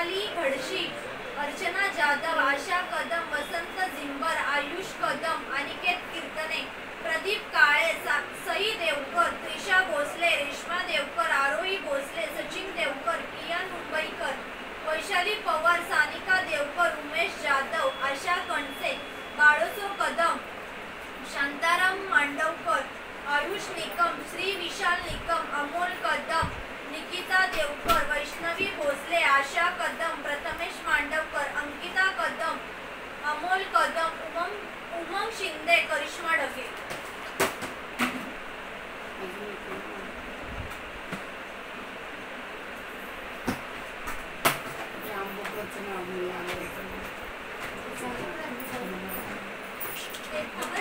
Vaishali घडशी, Archana Jadhav, आशा Kadam, वसंत झिंबर, Ayush Kadam, Aniket कीर्तने, Pradeep काळे, Sai Devkar, Trisha Bhosale, Reshma Devkar, आरोही Bhosale, Sachin Devkar, कियान मुंबईकर, Vaishali Pawar, Sanika Devkar, Umesh Jadhav, आशा कणसे, बाळोसो Kadam, Shantaram Mandavkar, Ayush Nikam, Shri Vishal Nikam, Amol Kadam, Nikita Devkar, Vaishnavi Bhosale, आशा Kadam, Prathamesh Mandavkar, Ankita Kadam, Amol Kadam, उमंग Shinde, Karishma Dhage. नाव